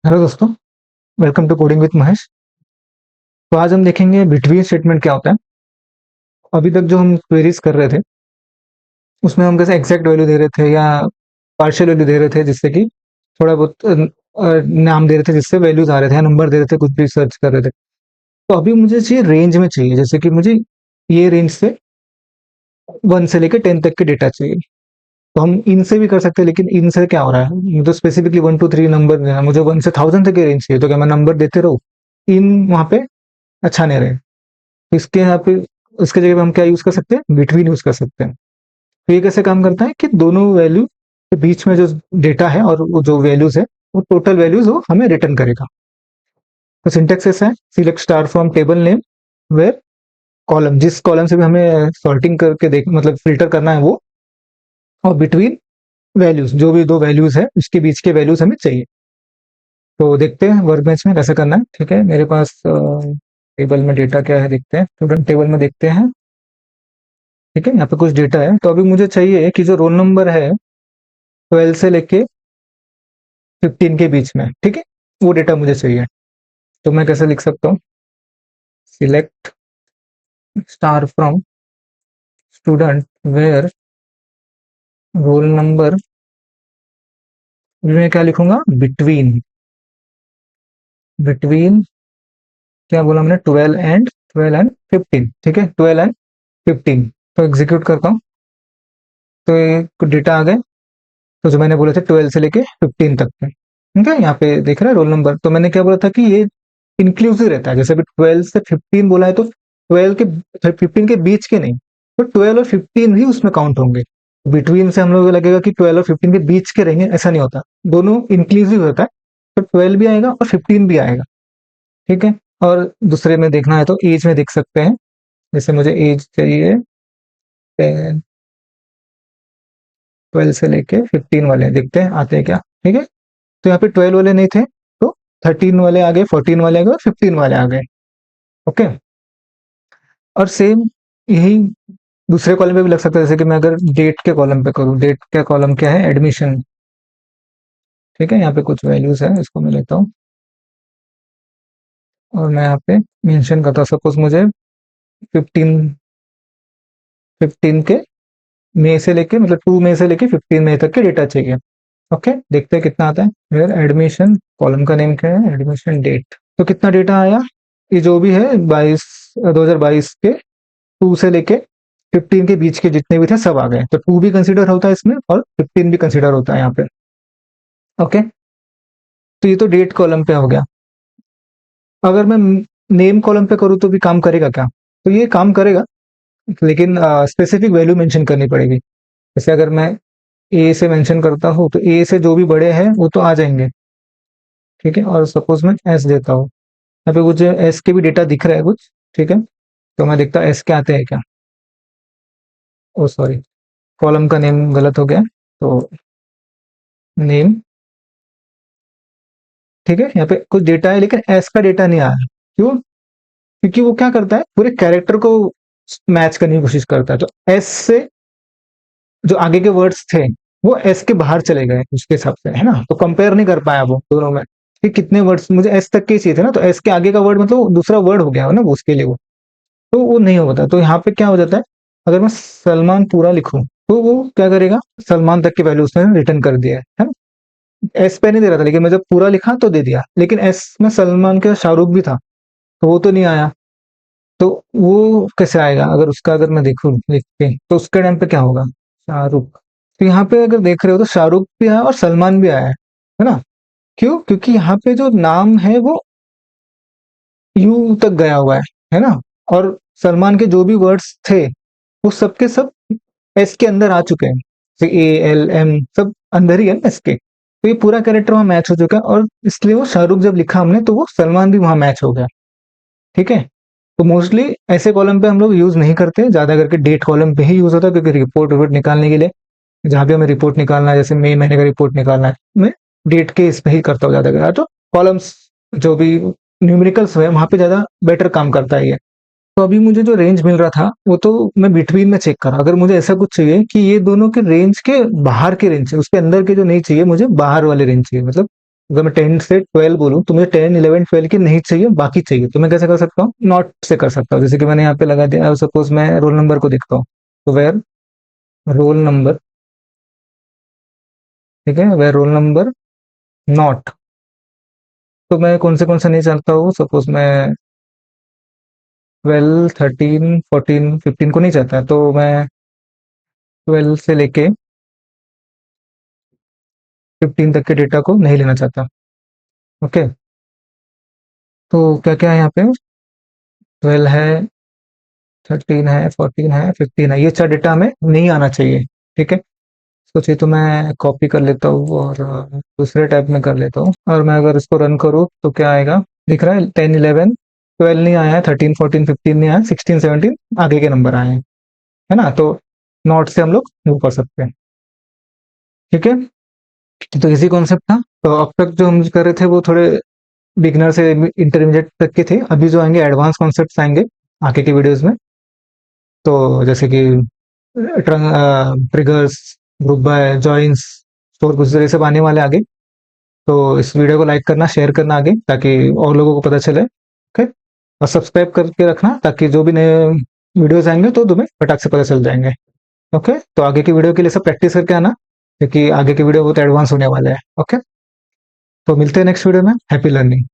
Hello दोस्तों, welcome to coding with Mahesh. तो आज हम देखेंगे बिटवीन स्टेटमेंट क्या होता है। अभी तक जो हम क्वेरीज कर रहे थे उसमें हम कैसे एग्जैक्ट वैल्यू दे रहे थे या पार्शियल वैल्यू दे रहे थे, जिससे कि थोड़ा बहुत नाम दे रहे थे जिससे वैल्यूज आ रहे थे या नंबर दे रहे थे, कुछ भी सर्च कर रहे थे। तो अभी मुझे चाहिए रेंज में चाहिए, जैसे कि मुझे ये रेंज से 1 से लेकर 10 तक के डेटा चाहिए। तो हम इनसे भी कर सकते हैं, लेकिन इनसे क्या हो रहा है, मुझे स्पेसिफिकली 1 2 3 नंबर देना, मुझे 1 से 1000 तक की रेंज चाहिए। तो क्या मैं नंबर देते रहूँ? इन वहां पे अच्छा नहीं रहे। इसके यहाँ पे उसके जगह पे हम क्या यूज कर सकते हैं, बिटवीन यूज कर सकते हैं। तो ये कैसे काम करता है कि दोनों वैल्यू के बीच में जो डेटा है और वो जो वैल्यूज है, वो टोटल वैल्यूज वो हमें रिटर्न करेगा। तो सिंटेक्स ऐसा है, select star from table name where column, जिस कॉलम से भी हमें सॉर्टिंग करके देख मतलब फिल्टर करना है वो, और बिटवीन वैल्यूज, जो भी दो वैल्यूज है उसके बीच के वैल्यूज हमें चाहिए। तो देखते हैं वर्क बेंच में कैसे करना है। ठीक है, मेरे पास टेबल में डेटा क्या है देखते हैं, स्टूडेंट टेबल में देखते हैं। ठीक है, यहाँ पे कुछ डेटा है। तो अभी मुझे चाहिए कि जो रोल नंबर है 12 से लेके 15 के बीच में, ठीक है, वो डेटा मुझे चाहिए। तो मैं कैसे लिख सकता हूँ, select star from student where roll number, मैं क्या लिखूंगा, बिटवीन, बिटवीन क्या बोला हमने, 12 एंड 15। ठीक है, 12 एंड 15। तो एग्जीक्यूट करता हूँ, तो एक डेटा आ गए। तो जो मैंने बोले थे 12 से लेके 15 तक के, ठीक है, यहाँ पे देख रहे हैं रोल नंबर। तो मैंने क्या बोला था कि ये इंक्लूसिव रहता है, जैसे अभी 12 से 15 बोला है तो 12 के 15 के बीच के नहीं, तो 12 और 15 भी उसमें काउंट होंगे। बिटवीन से हम लोग को लगेगा कि 12 और 15 के बीच के रहेंगे, ऐसा नहीं होता, दोनों इंक्लूसिव होता है। तो 12 भी आएगा और 15 भी आएगा। ठीक है, और दूसरे में देखना है तो एज में देख सकते हैं, जैसे मुझे एज चाहिए 12 से लेके 15 वाले, देखते हैं आते हैं क्या। ठीक है, तो यहाँ पे 12 वाले नहीं थे, तो 13 वाले आ गए, 14 वाले आ गए और 15 वाले आ गए। ओके, और सेम यही दूसरे कॉलम पे भी लग सकता है, जैसे कि मैं अगर डेट के कॉलम पे करूँ, डेट का कॉलम क्या है, एडमिशन। ठीक है, यहाँ पे कुछ वैल्यूज है, इसको मैं लेता हूँ और मैं यहाँ पे मेंशन करता हूँ। सपोज मुझे 15 15 के मई से लेके, मतलब 2 मई से लेके 15 मई तक के डेटा चाहिए। ओके, देखते हैं कितना आता है। फिर एडमिशन, कॉलम का नेम क्या है, एडमिशन डेट। तो कितना डेटा आया, ये जो भी है 2022 के 2 से लेके 15 के बीच के जितने भी थे सब आ गए। तो 2 भी कंसीडर होता है इसमें और 15 भी कंसीडर होता है यहाँ पे। ओके, तो ये तो डेट कॉलम पे हो गया। अगर मैं नेम कॉलम पे करूँ तो भी काम करेगा क्या? तो ये काम करेगा, लेकिन स्पेसिफिक वैल्यू मेंशन करनी पड़ेगी। जैसे अगर मैं ए से मेंशन करता हूँ तो ए से जो भी बड़े हैं वो तो आ जाएंगे। ठीक है, और सपोज मैं एस देता हूँ, यहाँ पे कुछ एस के भी डेटा दिख रहा है कुछ। ठीक है, तो मैं देखता हूँ एस के आते हैं क्या। ओ सॉरी, कॉलम का नेम गलत हो गया। तो नेम, ठीक है, यहाँ पे कुछ डेटा है लेकिन एस का डेटा नहीं आया। क्यों? क्योंकि वो क्या करता है, पूरे कैरेक्टर को मैच करने की कोशिश करता है। तो एस से जो आगे के वर्ड्स थे वो एस के बाहर चले गए उसके हिसाब से, है ना। तो कंपेयर नहीं कर पाया वो दोनों में कि कितने वर्ड्स मुझे एस तक के चाहिए थे ना, तो एस के आगे का वर्ड मतलब दूसरा वर्ड हो गया ना वो, उसके लिए वो, तो वो नहीं होता। तो यहाँ पे क्या हो जाता है, अगर मैं सलमान पूरा लिखूं तो वो क्या करेगा, सलमान तक की वैल्यू उसने रिटर्न कर दिया है ना। एस पे नहीं दे रहा था, लेकिन मैं जब पूरा लिखा तो दे दिया, लेकिन एस में सलमान के शाहरुख भी था, तो वो तो नहीं आया। तो वो कैसे आएगा, अगर उसका अगर मैं देखूं लिख के तो उसके टाइम पे क्या होगा, शाहरुख। तो यहाँ पे अगर देख रहे हो तो शाहरुख भी आया और सलमान भी आया है ना। क्यों? क्योंकि यहाँ पे जो नाम है वो यू तक गया हुआ है ना। और सलमान के जो भी वर्ड्स थे वो सबके सब एस के अंदर आ चुके हैं, ए एल एम सब अंदर ही है ना एस के। तो ये पूरा कैरेक्टर वहां मैच हो चुका है, और इसलिए वो शाहरुख जब लिखा हमने तो वो सलमान भी वहां मैच हो गया। ठीक है, तो मोस्टली ऐसे कॉलम पे हम लोग यूज नहीं करते, ज्यादा करके डेट कॉलम पे ही यूज होता है, क्योंकि रिपोर्ट विपोर्ट निकालने के लिए जहां भी हमें रिपोर्ट निकालना है, जैसे मई महीने का रिपोर्ट निकालना है, मैं डेट के इस पे ही करता हूँ ज्यादा करके। तो कॉलम्स जो भी न्यूमेरिकल्स है वहां पे ज्यादा बेटर काम करता है ये। तो अभी मुझे जो रेंज मिल रहा था वो तो मैं बिटवीन में चेक कर रहा। अगर मुझे ऐसा कुछ चाहिए कि ये दोनों के रेंज के बाहर के रेंज है, उसके अंदर के जो नहीं चाहिए, मुझे बाहर वाले रेंज चाहिए, मतलब अगर मैं 10 से 12 बोलूँ तो मुझे 10, 11, 12 की नहीं चाहिए, बाकी चाहिए। तो मैं कैसे कर सकता हूँ? नॉट से कर सकता हूँ। जैसे कि मैंने यहाँ पे लगा दिया, सपोज मैं रोल नंबर को देखता हूँ, तो वेयर रोल नंबर, ठीक है, वेयर रोल नंबर नॉट। तो मैं कौन से नहीं चाहता हूँ, सपोज मैं 12, 13, 14, 15 को नहीं चाहता, तो मैं 12 से लेके 15 तक के डेटा को नहीं लेना चाहता। ओके, तो क्या क्या है यहाँ पे? 12 है, 13 है, 14 है, 15 है, ये 4 डेटा हमें नहीं आना चाहिए। ठीक है, सोचिए, तो मैं कॉपी कर लेता हूँ और दूसरे टैब में कर लेता हूँ, और मैं अगर इसको रन करूँ तो क्या आएगा? दिख रहा है 10, 11, 12 नहीं आया है, 13, 14, 15 नहीं आया, 16, 17 आगे के नंबर आए हैं, है ना? तो नॉट से हम लोग मूव कर सकते हैं। ठीक है, तो इजी कॉन्सेप्ट था। तो अब तक जो हम कर रहे थे वो थोड़े बिगिनर से इंटरमीडिएट तक के थे। अभी जो आएंगे एडवांस कॉन्सेप्ट्स आएंगे आगे के वीडियोस में। तो जैसे कि triggers, group by, joins, store कुछ ये सब आने वाले आगे। तो इस वीडियो को लाइक करना, शेयर करना आगे, ताकि और लोगों को पता चले। ओके, और सब्सक्राइब करके रखना, ताकि जो भी नए वीडियोस आएंगे तो तुम्हें फटाक से पता चल जाएंगे। ओके, तो आगे की वीडियो के लिए सब प्रैक्टिस करके आना, क्योंकि आगे की वीडियो बहुत एडवांस होने वाले हैं। ओके, तो मिलते हैं नेक्स्ट वीडियो में। Happy learning.